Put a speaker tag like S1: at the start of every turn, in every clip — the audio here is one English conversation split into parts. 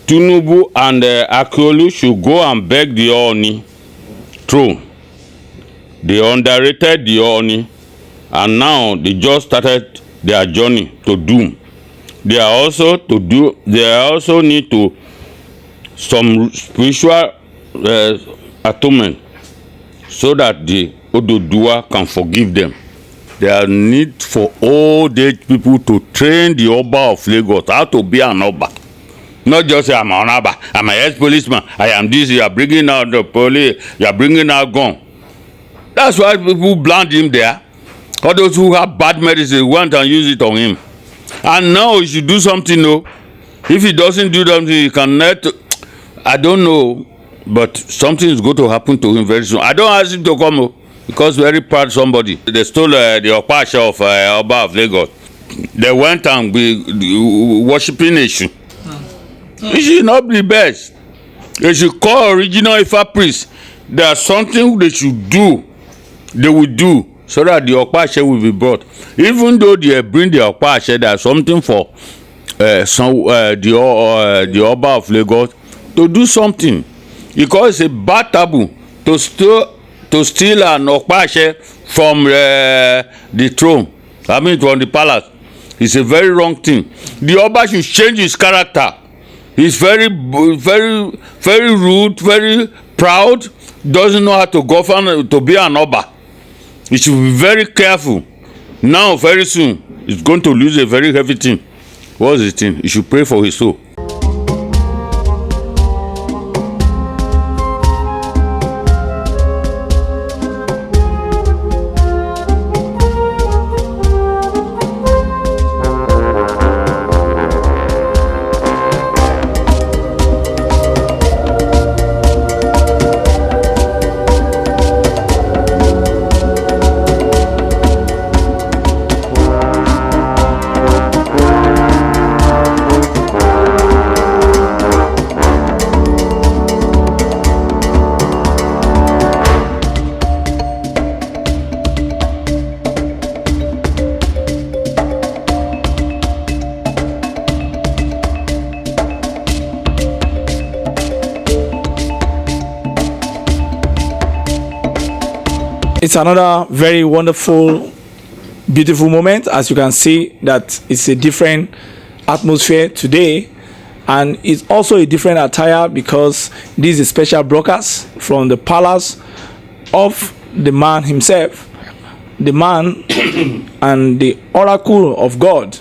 S1: Tinubu and Akiolu should go and beg the Ooni throne. They underrated the Ooni, and now they just started their journey to doom. They also need to some spiritual atonement so that the Oduduwa can forgive them. There are need for old age people to train the Oba of Lagos how to be an Oba. Not just say I'm an Oba, I'm an ex-policeman, I am this, you are bringing out the police, you are bringing out gun. That's why people blind him there. All those who have bad medicine went and use it on him. And now he should do something, no. If he doesn't do something, he cannot, I don't know, but something is going to happen to him very soon. I don't ask him to come, because very proud somebody. They stole the Okpasha of Oba of Lagos. They went and be worshiping Eshu. It should not be best. They should call original Ifa priest. There's something they should do. They will do so that the Okpasha will be brought. Even though they bring the Okpasha, there's something for the Oba of Lagos to do something, because it's a bad taboo to steal an Okpasha from the throne. I mean, from the palace. It's a very wrong thing. The Oba should change his character. He's very, very, very rude, very proud. Doesn't know how to govern, to be an Oba. He should be very careful. Now, very soon, he's going to lose a very heavy thing. What's the thing? He should pray for his soul.
S2: It's another very wonderful, beautiful moment. As you can see, that it's a different atmosphere today, and it's also a different attire because this is a special broadcast from the palace of the man himself, the man and the oracle of God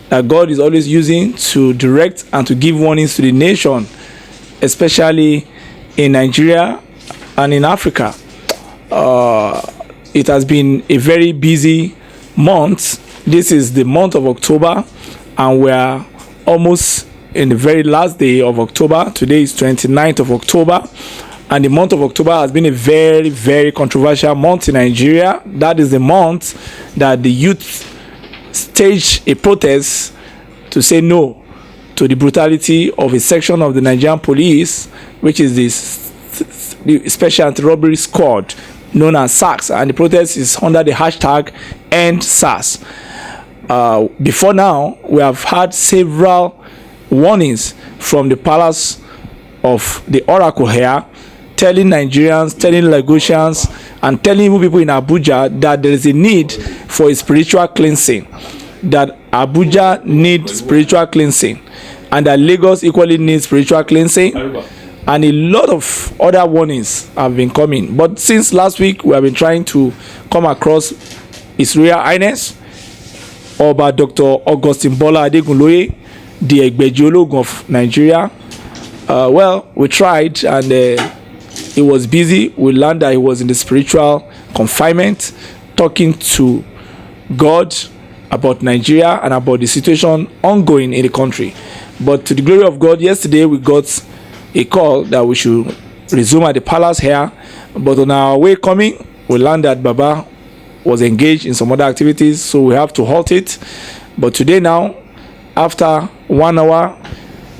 S2: that God is always using to direct and to give warnings to the nation, especially in Nigeria and in Africa. It has been a very busy month. This is the month of October, and we are almost in the very last day of October. Today is 29th of October, and the month of October has been a very, very controversial month in Nigeria. That is the month that the youth staged a protest to say no to the brutality of a section of the Nigerian police, which is the Special Anti-Robbery Squad, known as SARS, and the protest is under the hashtag EndSARS. Before now, we have had several warnings from the palace of the oracle here, telling Nigerians, telling Lagosians, and telling people in Abuja that there is a need for a spiritual cleansing, that Abuja needs spiritual cleansing, and that Lagos equally needs spiritual cleansing. And a lot of other warnings have been coming. But since last week, we have been trying to come across His Royal Highness Oba Dr. Augustine Bola Adegunloye, the Egbeji Ologun of Nigeria. Well, we tried, and he was busy. We learned that he was in the spiritual confinement, talking to God about Nigeria and about the situation ongoing in the country. But to the glory of God, yesterday we got a call that we should resume at the palace here, but on our way coming, we learned that Baba was engaged in some other activities, so we have to halt it. But today now, after 1 hour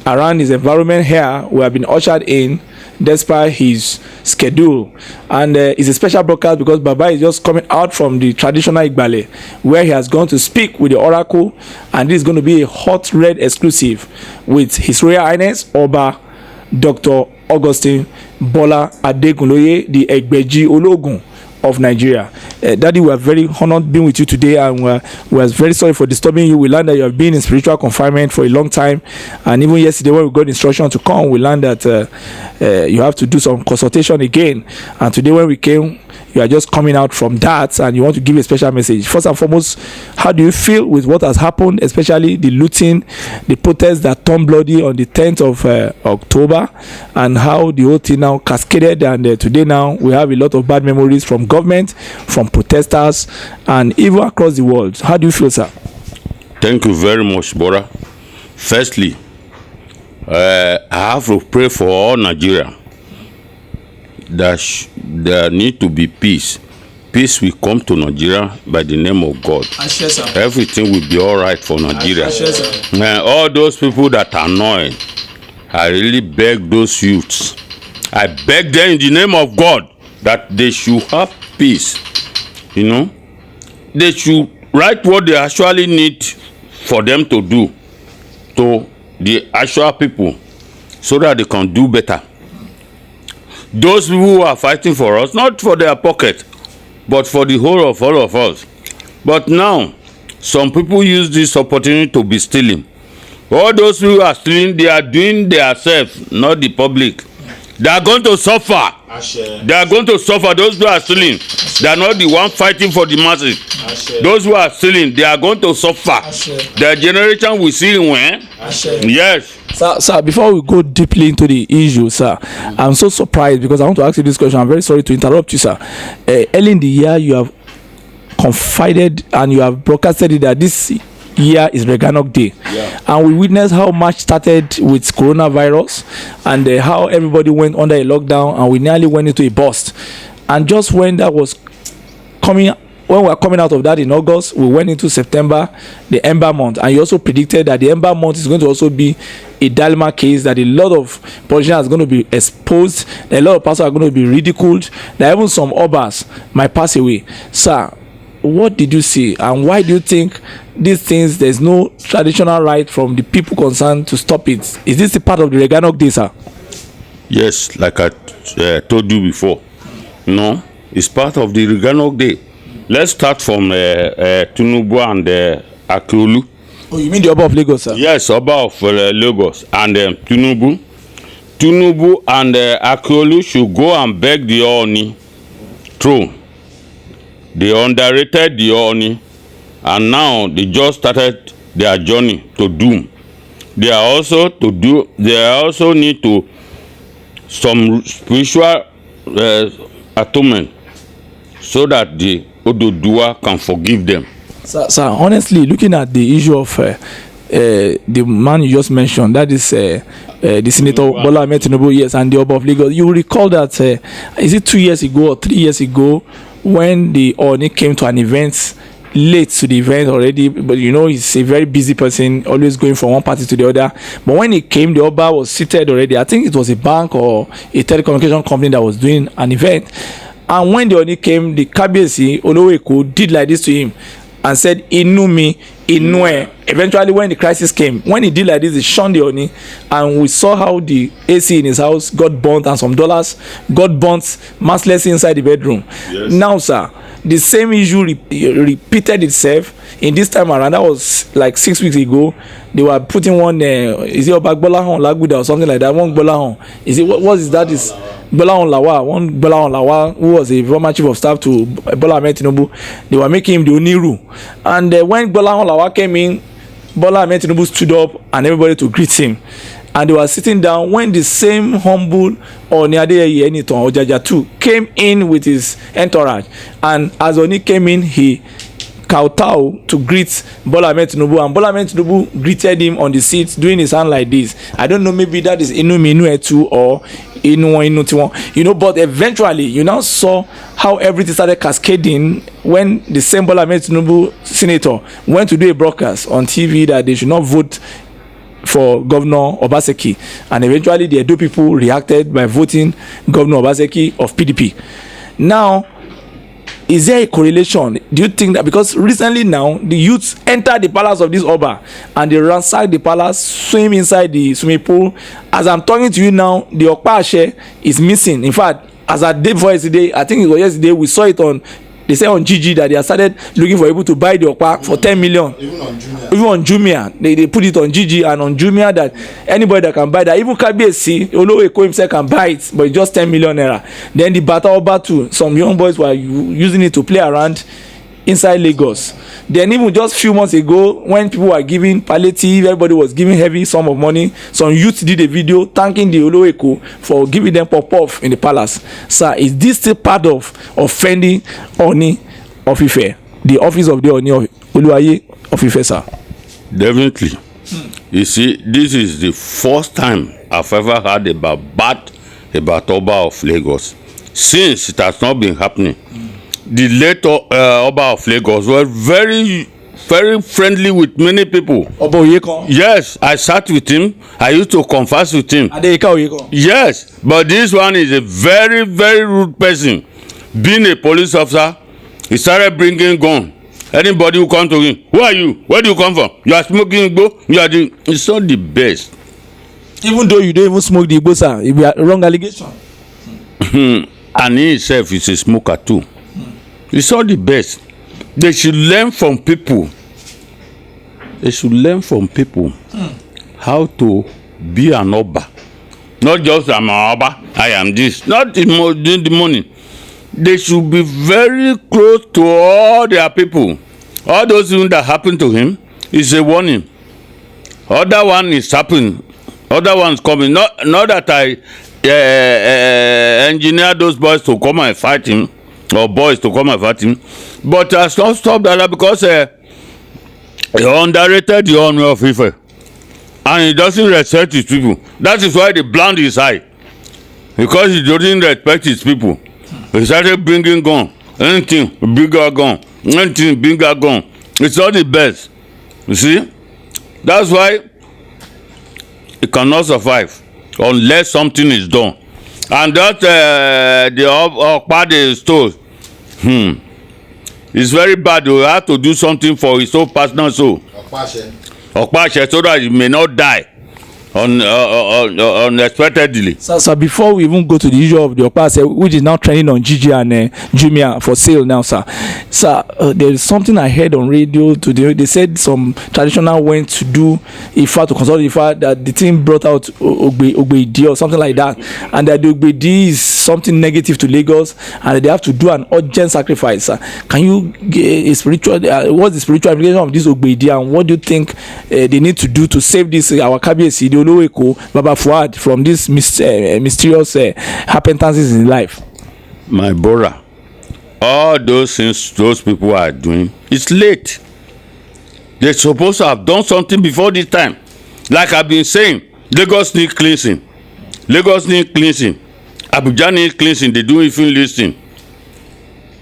S2: around his environment here, we have been ushered in despite his schedule. And it's a special broadcast because Baba is just coming out from the traditional Igbale, where he has gone to speak with the oracle, and this is going to be a hot red exclusive with His Royal Highness Oba Dr. Augustine Bola Adegunloye, the Egbeji Ologun of Nigeria. Daddy, we are very honored being with you today, and we are very sorry for disturbing you. We learned that you have been in spiritual confinement for a long time, and even yesterday when we got instruction to come, we learned that you have to do some consultation again. And today when we came, you are just coming out from that, and you want to give a special message. First and foremost, how do you feel with what has happened, especially the looting, the protests that turned bloody on the 10th of October, and how the whole thing now cascaded, and today now we have a lot of bad memories from government, from protesters, and even across the world. How do you feel, sir?
S1: Thank you very much, Bora. Firstly, I have to pray for all Nigeria that there need to be peace. Peace will come to Nigeria by the name of God.
S2: Ashe, sir.
S1: Everything will be all right for Nigeria.
S2: Ashe, sir.
S1: All those people that are annoying, I really beg those youths. I beg them in the name of God that they should have peace. You know, they should write what they actually need for them to do to the actual people, so that they can do better. Those people who are fighting for us, not for their pocket, but for the whole of all of us. But now, some people use this opportunity to be stealing. All those who are stealing, they are doing themselves, not the public. They are going to suffer. Ashe. They are going to suffer. Those who are stealing, they are not the one fighting for the masses. Ashe. Those who are stealing, they are going to suffer. Ashe. Their generation will see when. Yes.
S2: Sir, before we go deeply into the issue, sir, I'm so surprised because I want to ask you this question. I'm very sorry to interrupt you, sir. Early in the year, you have confided and you have broadcasted it that this year is Reganok Day. Yeah. And we witnessed how much started with coronavirus, and how everybody went under a lockdown, and we nearly went into a bust. And just when that was coming, when we were coming out of that in August, we went into September, the Ember month, and you also predicted that the Ember month is going to also be a Dalma case, that a lot of politicians are going to be exposed, that a lot of pastors are going to be ridiculed, that even some obas might pass away. Sir, what did you see, and why do you think these things, there's no traditional right from the people concerned to stop it? Is this a part of the Reganok Day, sir?
S1: Yes, like I told you before, it's part of the Reganok Day. Let's start from Tinubu and Akiolu.
S2: Oh, you mean the Oba of Lagos, sir?
S1: Yes, Oba of Lagos and Tinubu. Tinubu and Akiolu should go and beg the Ooni throne. They underrated the Ooni, and now they just started their journey to doom. They also need to some spiritual atonement, so that the Oduduwa can forgive them.
S2: Sir, honestly, looking at the issue of the man you just mentioned, that is the Senator Bola Ahmed Tinubu, yes, and the Oba of Lagos, you recall that is it 2 years ago or 3 years ago, when the Ooni came to an event, late to the event already, but he's a very busy person, always going from one party to the other. But when he came, the Oba was seated already. I think it was a bank or a telecommunication company that was doing an event. And when the Ooni came, the Kabiyesi Olowo Eko did like this to him and said, "Inu mi, inu e." Eventually, when the crisis came, when he did like this, he shunned the Ooni, and we saw how the AC in his house got burnt and some dollars got burnt mercilessly inside the bedroom. Yes. Now, sir, the same issue repeated itself in this time around. That was like 6 weeks ago. They were putting one, is it Obagbolahon Laguda or something like that? One Bolahon. Is it what is that? Is Bolahon Lawa? One Bolahon Lawa, who was a former chief of staff to Bola Ahmed Tinubu. They were making him the Oniru. And when Bolahon Lawa came in, Bola Ahmed Tinubu stood up and everybody to greet him. And they were sitting down when the same humble Ooni Adeyeye Enitan Ojaja too came in with his entourage. And as Ooni came in, he kowtow to greet Bola Ahmed Tinubu, and Bola Ahmed Tinubu greeted him on the seat, doing his hand like this. I don't know, maybe that is Inu mi inu etu or Inu tiwon, but eventually you now saw how everything started cascading when the same Bola Ahmed Tinubu senator went to do a broadcast on TV that they should not vote for Governor Obaseki, and eventually the Edo people reacted by voting Governor Obaseki of PDP. Now, is there a correlation? Do you think that because recently now the youths enter the palace of this Oba and they ransack the palace, swim inside the swimming pool? As I'm talking to you now, the Okpashe is missing. In fact, as I did for yesterday, I think it was yesterday, we saw it on, they say on GG that they have started looking for people to buy the Okpa for 10 million.
S3: Even on Jumia.
S2: Even on Jumia. They put it on GG and on Jumia that anybody that can buy that, even KBSC, Oloeko himself can buy it, but it's just 10 million naira. Then the Bata Oba too, some young boys were using it to play around inside Lagos. Then even just few months ago, when people were giving palliative, everybody was giving heavy sum of money. Some youth did a video thanking the Oloeko for giving them pop-off in the palace. Sir, is this still part of offending Oni of Ife, the office of the Oni of Oluwaye of Ife, sir?
S1: Definitely. You see, this is the first time I've ever heard about Oba of Lagos. Since it has not been happening. The late Oba of Lagos was very, very friendly with many people.
S2: Oba Oyeko?
S1: Yes, I sat with him. I used to converse with him.
S2: Adeyeka Oyeko?
S1: Yes, but this one is a very, very rude person. Being a police officer, he started bringing gun. Anybody who come to him, who are you? Where do you come from? You are smoking Igbo? You are doing. It's not the best.
S2: Even though you don't even smoke the Igbo, sir, it be a wrong allegation.
S1: And he himself is a smoker too. It's not the best. They should learn from people. They should learn from people how to be an Oba. Not just I'm an Oba, I am this. Not in the money. They should be very close to all their people. All those things that happen to him is a warning. Other one is happening. Other one's coming. Not that I engineer those boys to come and fight him. Or boys to come and fight him, but has not stopped that because he underrated the honor of Ife, and he doesn't respect his people. That is why they blind his eye, because he doesn't respect his people. He started bringing gun, anything bigger gun, anything bigger gun. It's not the best. You see, that's why it cannot survive unless something is done. And that the Okpa they stole. It's very bad. We have to do something for his own personal soul. Okpashe, so that he may not die unexpectedly.
S2: Sir, before we even go to the issue of the Okpashe, which is now trending on GG and Jumia for sale now, sir. Sir, there is something I heard on radio today. They said some traditional went to do Ifa to consult Ifa, that the team brought out Ogbeidi or something like that, and that the Ogbeidi is something negative to Lagos, and they have to do an urgent sacrifice. Sir, can you get a spiritual? What's the spiritual implication of this Ogbeidi, and what do you think they need to do to save this our Kabiyesi, the Oloeko, Baba Fuad, from these mysterious happenstances in life?
S1: My brother, all those things those people are doing, it's late. They're supposed to have done something before this time. Like I've been saying, Lagos need cleansing. Lagos need cleansing. Abuja need cleansing. They don't even listen.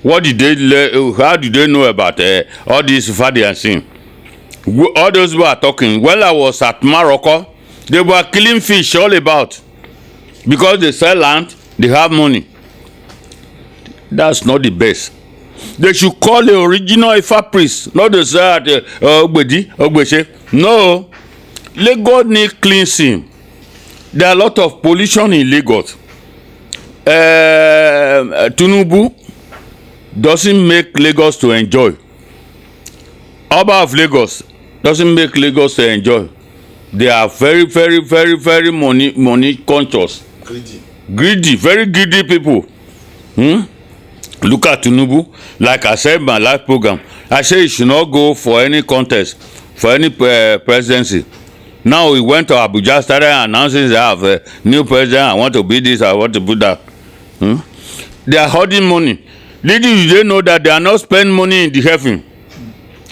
S1: What did they? How did they know about all this Fadi and sin? All those who are talking. When I was at Morocco, they were killing fish all about, because they sell land, they have money. That's not the best. They should call the original Ifa priest, not the say at Ogbeche. No, Lagos need cleansing. There are a lot of pollution in Lagos. Tinubu doesn't make Lagos to enjoy. Oba of Lagos doesn't make Lagos to enjoy. They are very, very, very, very money conscious. Greedy, very greedy people. Look at Tinubu. Like I said in my last program, I say he should not go for any contest, for any presidency. Now he went to Abuja, started announcing they have a new president. I want to be this, I want to do that. They are hoarding money. Little you don't know that they are not spending money in the heaven.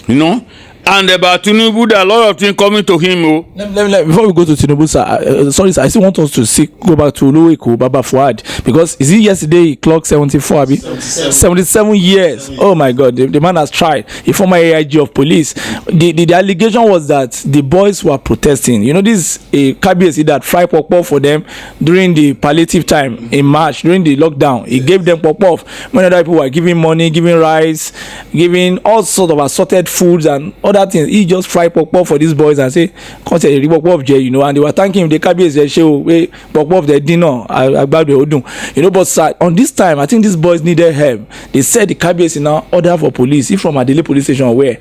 S1: You know, And about Tinubu, there are a lot of things coming to him. Oh.
S2: Before we go to Tinubu, sir, sorry, sir, I still want us to go back to Oluweko Baba Fuad, because is it yesterday he clocked 74, 77 years. Oh my God, the man has tried. A former AIG of police. The allegation was that the boys were protesting. You know, this Kabiyesi that fried pokpok for them during the palliative time in March, during the lockdown. He gave them pokpok when other people were giving money, giving rice, giving all sorts of assorted foods and other things. He just fried pokpok for these boys and say, "Come say pokpok of J," you know, and they were thanking him. The Kabiyesi show way pokpok of the dinner. You know, but sir, on this time, I think these boys needed help. They said the Kabiyesi now order for police. If from Adele police station, where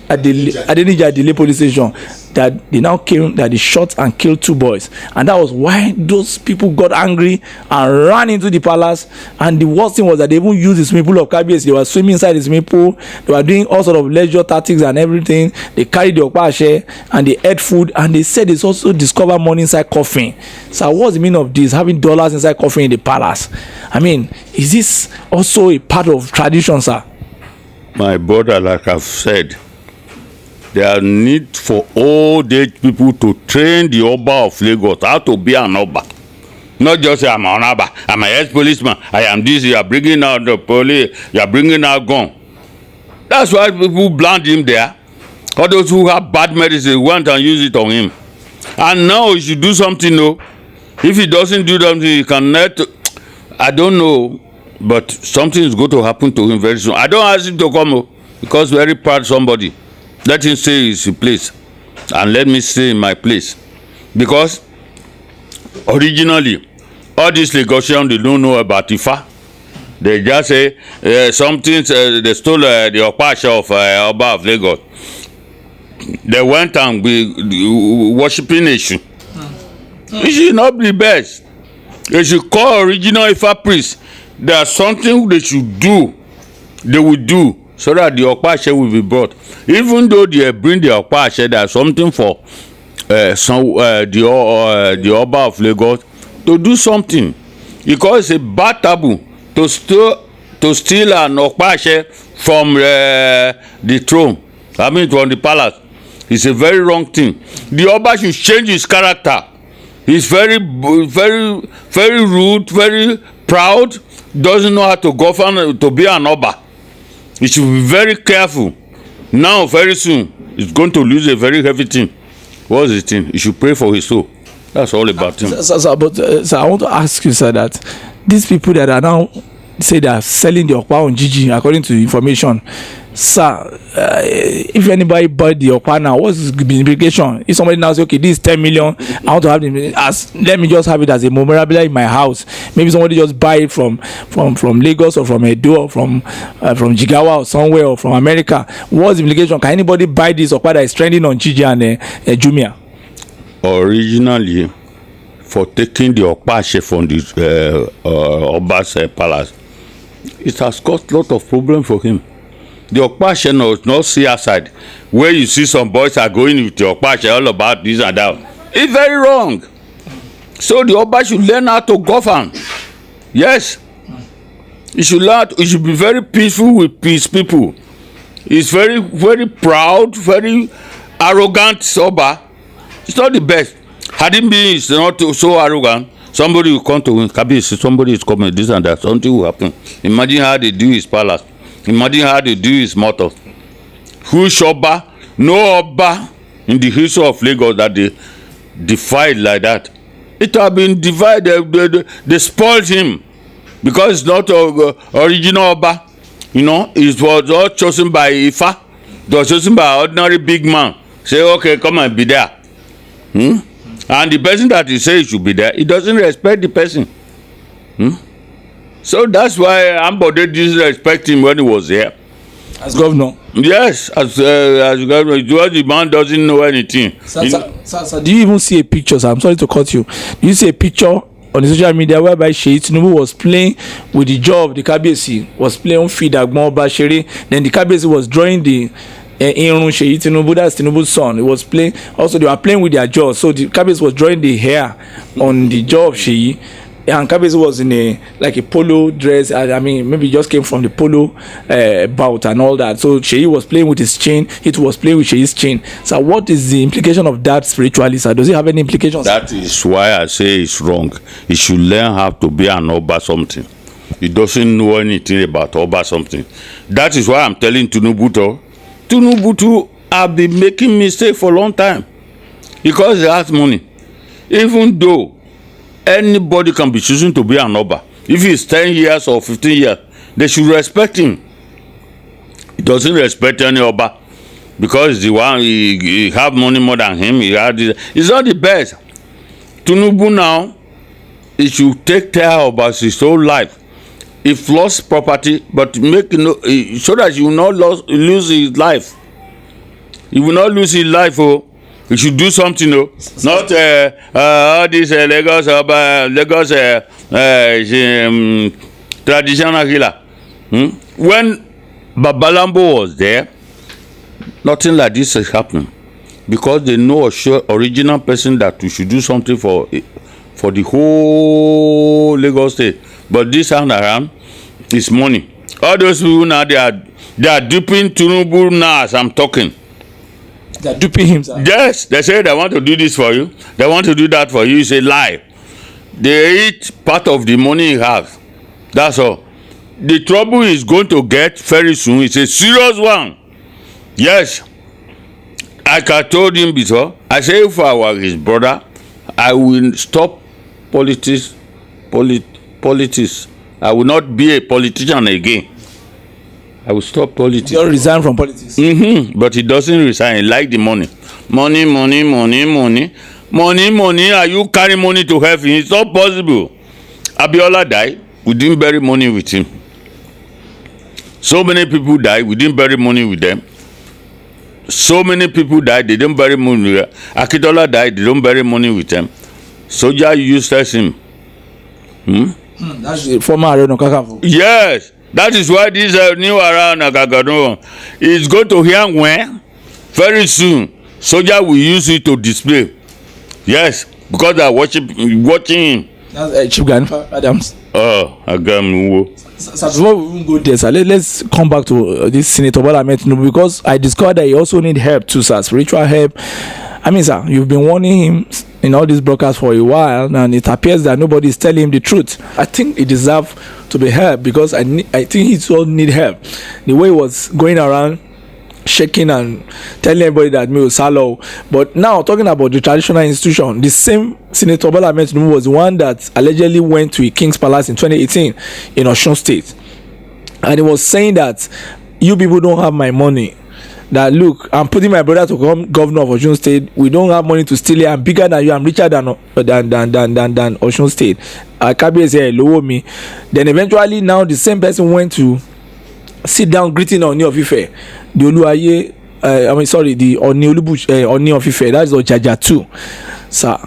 S2: Adele police station, that they now came, that they shot and killed 2 boys, and that was why those people got angry and ran into the palace. And the worst thing was that they even used the swimming pool of Kabiyesi. They were swimming inside the swimming pool. They were doing all sort of leisure tactics and everything. They carried the okpashe and they ate food, and they said they also discovered money inside coffin. So what's the meaning of this, having dollars inside coffin in the palace? I mean, is this also a part of tradition, sir?
S1: My brother, like I've said, there are need for old age people to train the Oba of Lagos how to be an Oba. Not just say, I'm an Oba, I'm an ex-policeman, I am this, you are bringing out the police, you are bringing out gun. That's why people blind him there. All those who have bad medicine went and use it on him. And now he should do something, no. If he doesn't do something, he cannot, I don't know, but something is going to happen to him very soon. I don't ask him to come, because very proud somebody. Let him stay in his place and let me stay in my place. Because originally, all these Lagosians, they don't know about Ifa. They just say something, they stole the okpashe of Oba of Lagos. They went and be worshipping Eshu. It should not be best. They should call original Ifa priests. There's something they should do, they will do, so that the okpashe will be brought. Even though they bring the okpashe, there's something for the Oba of Lagos to do something, because it's a bad taboo to steal an okpashe from the throne. I mean, from the palace. It's a very wrong thing. The Oba should change his character. He's very, very, very rude, very proud. Doesn't know how to govern, to be an Oba. He should be very careful. Now, very soon, he's going to lose a very heavy thing. What's the thing? He should pray for his soul. That's all about him.
S2: Sir, I want to ask you, sir, that these people that are now say they are selling the okpa on Gigi, according to information, sir, if anybody buy the okpa now, what's the implication? If somebody now say, okay, this is 10 million, I want to have it let me just have it as a memorabilia in my house. Maybe somebody just buy it from Lagos or from Edo or from Jigawa or somewhere or from America. What's the implication? Can anybody buy this okpa that is trending on Gigi and Jumia?
S1: Originally, for taking the okpashe from the Oba's palace, it has caused a lot of problem for him. The okpashe does not see outside, where you see some boys are going with the okpashe all about this and that. It's very wrong. So the Oba should learn how to govern. Yes, he should learn. He should be very peaceful with peace people. He's very, very proud, very arrogant Oba. It's not the best. Had him been not so arrogant, somebody will come to him. Kabiyesi, somebody is coming, this and that. Something will happen. Imagine how they do his palace. Imagine how they do his motto. Who's Oba? No Oba in the history of Lagos that they defied like that. It have been divided. They spoiled him because it's not original Oba. You know, it was all chosen by Ifa. It was chosen by ordinary big man. Say, okay, come and be there. And the person that he says should be there, he doesn't respect the person. So that's why Ambode didn't respect him when he was here.
S2: As governor?
S1: Yes, as governor. The man doesn't know anything.
S2: Sir, do you even see a picture, sir? I'm sorry to cut you. Do you see a picture on the social media whereby Seyi Tinubu was playing with the jaw of the Kabiyesi, was playing on feed Agbon Obasere, then the Kabiyesi was drawing the Irun Seyi Tinubu, that's Tinubu's son. He was playing, also they were playing with their jaw, so the Kabiyesi was drawing the hair on the jaw of Seyi. and Kabezi was in a polo dress. I mean, maybe he just came from the polo bout and all that. So Sheyi was playing with his chain. It was playing with Sheyi's chain. So what is the implication of that spiritually, sir? Does it have any implications?
S1: That is why I say it's wrong. He should learn how to be an Oba something. He doesn't know anything about Oba something. That is why I'm telling Tinubu have been making mistakes for a long time because he has money. Even though anybody can be choosing to be an Oba, if he's 10 years or 15 years, they should respect him. He doesn't respect any Oba because the one he have money more than him. He's not the best. Tinubu now, he should take care about his whole life. If lost property, but so that he will not lose his life. He will not lose his life. Oh, he should do something. Oh, not all this Lagos traditional healer. When Babalambo was there, nothing like this is happening because they know a original person that we should do something for the whole Lagos state. But this time around, it's money. All those people now they are duping Tinubu now as I'm talking.
S2: They are duping him, sir.
S1: Yes, they say they want to do this for you. They want to do that for you. It's a lie. They eat part of the money he has. That's all. The trouble is going to get very soon. It's a serious one. Yes. Like I told him before, I say if I were his brother, I will stop politics. I will not be a politician again. I will stop politics.
S2: He'll resign from politics.
S1: But he doesn't resign. He like the money. Money. Are you carrying money to heaven? It's not possible. Abiola died. We didn't bury money with him. So many people died. We didn't bury money with them. So many people died. They didn't bury money with them. Akintola died. They don't bury money with them. Soldier used him.
S2: That's the former Ààrẹ Ọ̀nà Kakanfò.
S1: Yes, that is why this new Ààrẹ Ọ̀nà Kakanfò is going to hear when very soon. Soldier will use it to display. Yes, because they are watching him.
S2: That's Chief Gani Adams.
S1: Oh, Agamu.
S2: So before we even go there, sir, let's come back to this Senator Bola Ahmed Tinubu because I discovered that he also need help too, sir, spiritual help. I mean, sir, you've been warning him in all these broadcasts for a while, and it appears that nobody is telling him the truth. I think he deserves to be helped because I think he also need help. The way he was going around shaking and telling everybody that me was Salo. But now talking about the traditional institution, the same Senator Bola Ahmed Tinubu was the one that allegedly went to a King's Palace in 2018 in Osun State, and he was saying that you people don't have my money. That look, I'm putting my brother to become governor of Osun State. We don't have money to steal it. I'm bigger than you. I'm richer than Osun State. Kabiyesi say lower me. Then eventually now the same person went to sit down greeting Oni of Ife. The Oluwaye, the Oni of Ife. That is Ojaja too. Sir,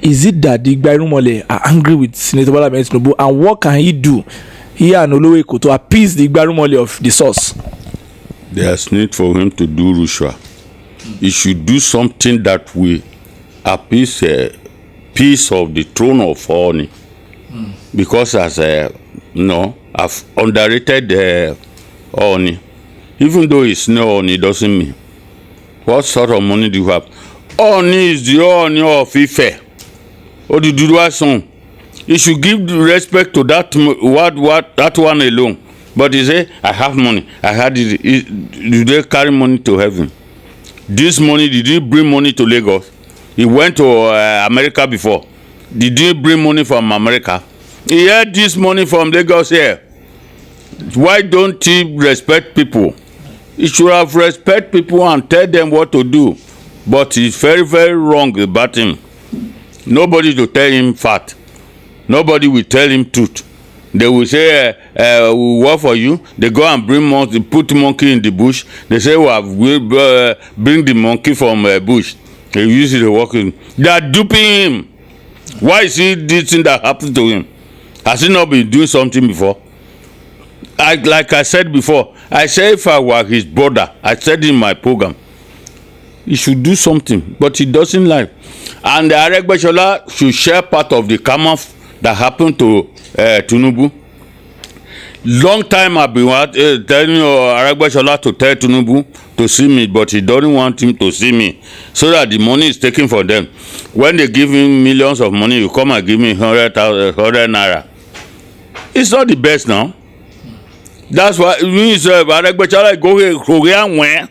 S2: is it that the Igbarumole are angry with Senator Bola Ahmed Tinubu, and what can he do here in Olowe to appease the Igbarumole of the source?
S1: There's need for him to do Rushwa. He should do something that will appease peace of the throne of Oni. Because as I've underrated Oni. Even though it's no Oni, doesn't mean. What sort of money do you have? Oni is the Oni of Ife. Or the Duduwa son. He should give respect to that one alone. But he say, I have money. I had it. Do they carry money to heaven? This money, did he bring money to Lagos? He went to America before. Did he bring money from America? He had this money from Lagos here. Why don't he respect people? He should have respect people and tell them what to do. But it's very, very wrong about him. Nobody to tell him fact. Nobody will tell him truth. They will say, we work for you. They go and bring monkey, put monkey in the bush. They say, we'll bring the monkey from bush. They use it to work in. They are duping him. Why is it this thing that happened to him? Has he not been doing something before? Like I said before, I said if I were his brother, I said in my program, he should do something, but he doesn't like. And the Aregbesola should share part of the that happened to Tinubu. Long time I've been telling Aregbesola to tell Tinubu to see me, but he doesn't want him to see me, so that the money is taken from them. When they give him millions of money, you come and give me 100 naira. It's not the best now. That's why Aregbesola go Korea when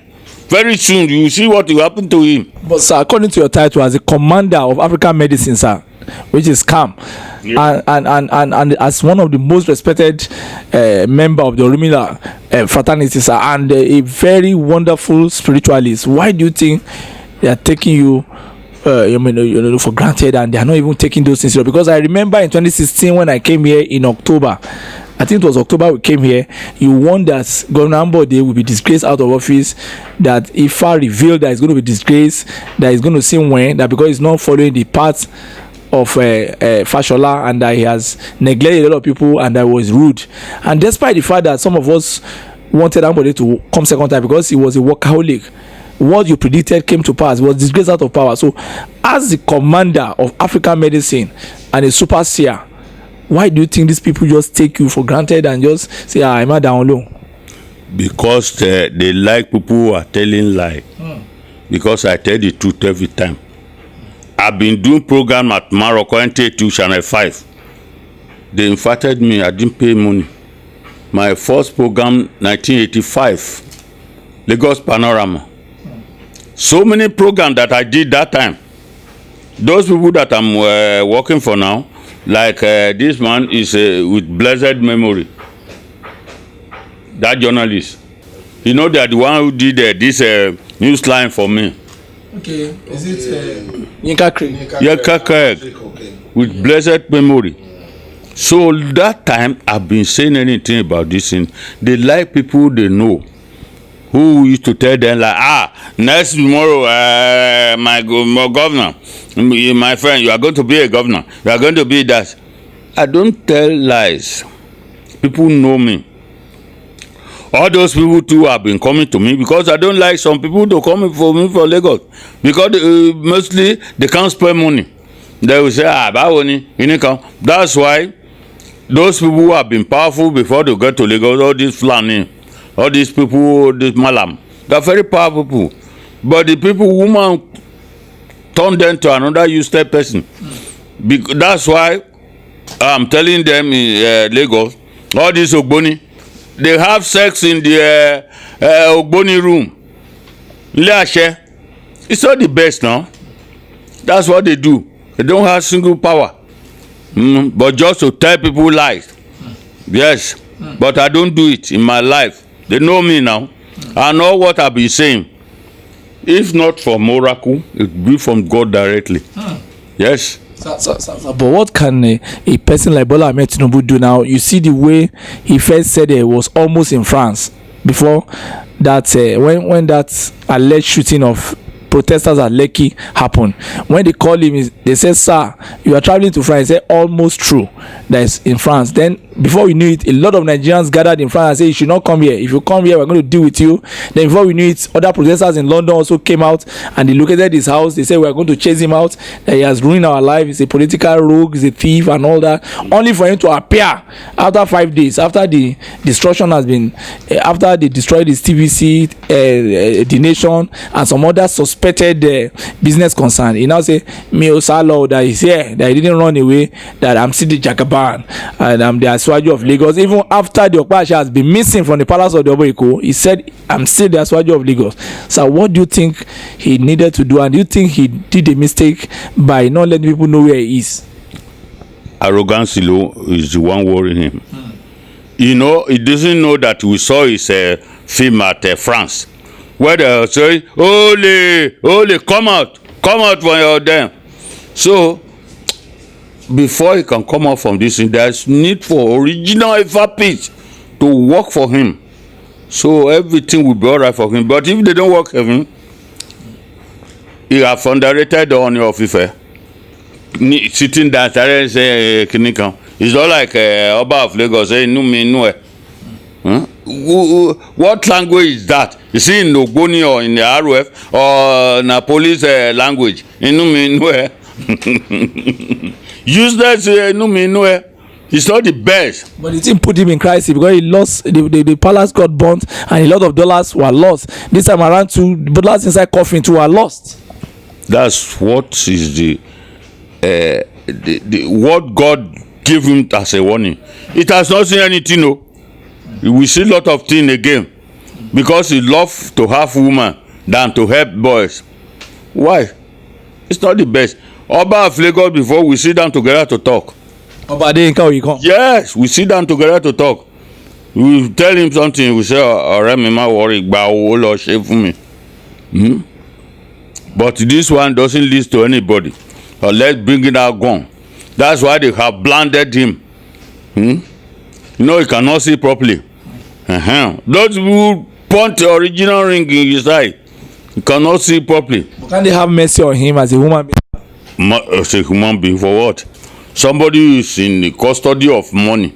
S1: very soon you see what will happen to him.
S2: But sir, according to your title as a commander of African medicine, sir, which is CAM, yeah, and as one of the most respected member of the Orumila fraternity, sir, and a very wonderful spiritualist, why do you think they are taking you for granted, and they are not even taking those things serious? Because I remember in 2016 when I came here in October, I think it was October we came here, you warned that Governor Ambode will be disgraced out of office, that Ifa revealed that he's going to be disgraced, that he's going to see when, that because he's not following the path of Fashola, and that he has neglected a lot of people, and that was rude. And despite the fact that some of us wanted Ambode to come second time because he was a workaholic, what you predicted came to pass. He was disgraced out of power. So as the commander of African medicine and a super seer, why do you think these people just take you for granted and just say, I'm not down low?
S1: Because they like people who are telling lies. Because I tell the truth every time. I've been doing program at Morocco NT2 Channel 5. They invited me. I didn't pay money. My first program, 1985, Lagos Panorama. So many programs that I did that time. Those people that I'm working for now, like this man is with blessed memory. That journalist, you know, they are the one who did this news line for me.
S2: Okay, is it Yinka Craig?
S1: Yinka Craig, with blessed memory. So that time I've been saying anything about this thing. They like people they know, who used to tell them like, next tomorrow, my governor, my friend, you are going to be a governor. You are going to be that. I don't tell lies. People know me. All those people too have been coming to me because I don't like some people to come for me for Lagos because mostly they can't spend money. They will say, Bawoni, you know. That's why those people who have been powerful before they get to Lagos, all these Fulani, all these people, this Malam, they're very powerful people. But the people woman turn them to another useless person. That's why I'm telling them in Lagos, all these Ogboni, they have sex in the Ogboni room. It's not the best now. That's what they do. They don't have single power. But just to tell people lies. Yes. But I don't do it in my life. They know me now. I know what I've been saying. If not from miracle, it will be from God directly. Yes.
S2: But what can a person like Bola Ahmed Tinubu do now? You see the way he first said it was almost in France before that when that alleged shooting of protesters at Lekki happened. When they called him, they said, "Sir, you are traveling to France." He said, "Almost true. That is in France." Then before we knew it, a lot of Nigerians gathered in France and said, "You should not come here. If you come here, we're going to deal with you." Then before we knew it, other protesters in London also came out and they located his house. They said, "We are going to chase him out. That he has ruined our life. He's a political rogue. He's a thief and all that." Only for him to appear after 5 days, after the destruction has been, after they destroyed his TVC, the Nation, and some other suspected business concern. He now say, "Me Osalo, that is here, that he didn't run away, that I'm still the Jagaban and I'm the Aswaju of Lagos." Even after the Okpasha has been missing from the palace of the Oboiko, he said, "I'm still the Aswaju of Lagos." So what do you think he needed to do, and do you think he did a mistake by not letting people know where he is?
S1: Arrogance is the one worrying him. You know, he doesn't know that we saw his film at France, where they say, "Ole, come out from your den." So before he can come out from this thing, there's need for original Ifa peace to work for him, so everything will be all right for him. But if they don't work for him, he have underrated the honor of Ife. Sitting down and say, it's not like Oba of Lagos say, what language is that? Is it in Ogboni or in the RF or in a police language? Useless, it's not the best.
S2: But the thing put him in crisis because he lost, the palace got burnt and a lot of dollars were lost. This time around, dollars inside coffin too were lost.
S1: That's what is the what God gave him as a warning. It has not seen anything, no. We see a lot of things again because he loved to have women than to help boys. Why? It's not the best. Oba of Lagos, before we sit down together to talk.
S2: Oba Adeyinka Oyèkán.
S1: Yes, we sit down together to talk. We tell him something. We say, "Ọ̀rẹ́ mi má worry, gba owó lọ ṣe fún mi." But this one doesn't listen to anybody. Let's bring it out gone. That's why they have blinded him. He cannot see properly. Those who point the original ring in his eye, he cannot see properly.
S2: Can they have mercy on him as a human being?
S1: As a human being, for what? Somebody who is in the custody of money,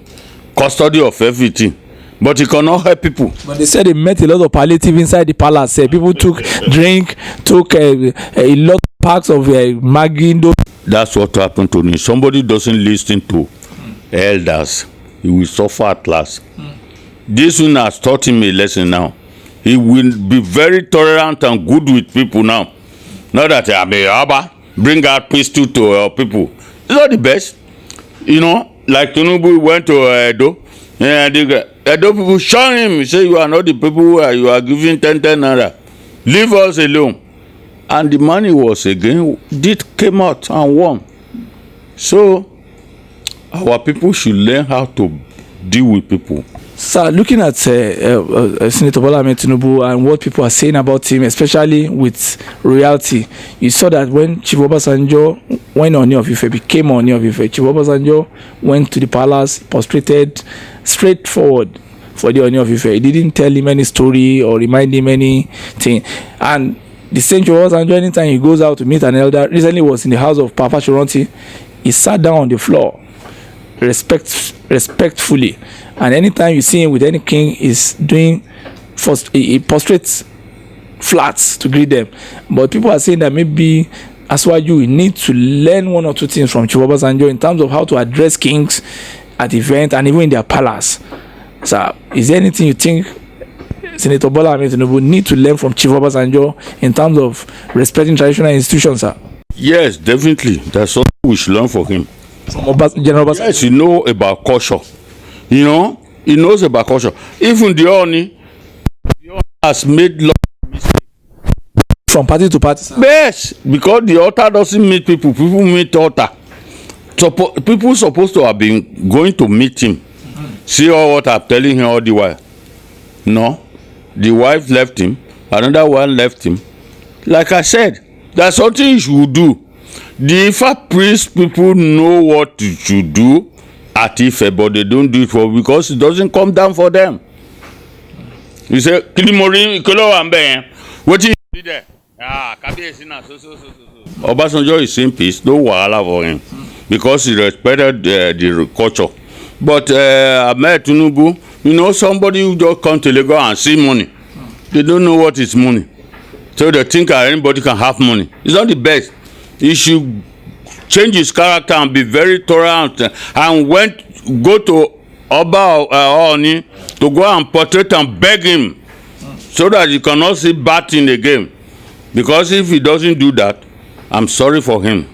S1: custody of everything, but he cannot help people.
S2: But they said they met a lot of palliative inside the palace. People took drink, took a lot of packs of Maggi.
S1: That's what happened to me. Somebody doesn't listen to elders, he will suffer at last. This one has taught him a lesson now. He will be very tolerant and good with people now. Not that Abba bring out peace to people. It's not the best. Like Tinubu went to Edo. Edo people shun him. He say, you are not the people who you are giving 10 naira. Leave us alone. And the money was again, came out and won. So, our people should learn how to deal with people.
S2: Sir, looking at Senator Bola Ahmed Tinubu and what people are saying about him, especially with royalty, you saw that when Chief Obasanjo, when Ooni of Ife became Ooni of Ife, Chief Obasanjo went to the palace, prostrated straightforward for the Ooni of Ife. He didn't tell him any story or remind him anything. And the same Chief Obasanjo, anytime he goes out to meet an elder, recently was in the house of Papa Shoronti, he sat down on the floor respectfully. And anytime you see him with any king, he's doing he prostrates flats to greet them. But people are saying that maybe as well you need to learn one or two things from Chief Obasanjo in terms of how to address kings at events and even in their palace. So is there anything you think Senator Bola Ahmed Tinubu need to learn from Chief Obasanjo in terms of respecting traditional institutions, sir?
S1: Yes, definitely. That's something we should learn from him.
S2: From General Obasanjo?
S1: Yes, he knows about culture. He knows about culture. Even the Ooni has made lot of mistakes.
S2: From party to party, sir?
S1: Yes, because the altar doesn't meet people. People meet altar. So people supposed to have been going to meet him. See all what I'm telling him all the while. No. The wife left him. Another one left him. Like I said, there's something you should do. The Ifa priest people know what you should do at Ife, but they don't do it for because it doesn't come down for them. You say, Kilimori, Kolo Ambe, what you did there? Obasanjo is in peace, no wahala for him, because he respected the culture. But Ahmed Tinubu, somebody who just come to Lagos and see money, they don't know what is money. So they think anybody can have money. It's not the best. He should change his character and be very tolerant and go to Oba Ooni to go and portrait and beg him so that you cannot see bad thing again. Because if he doesn't do that, I'm sorry for him.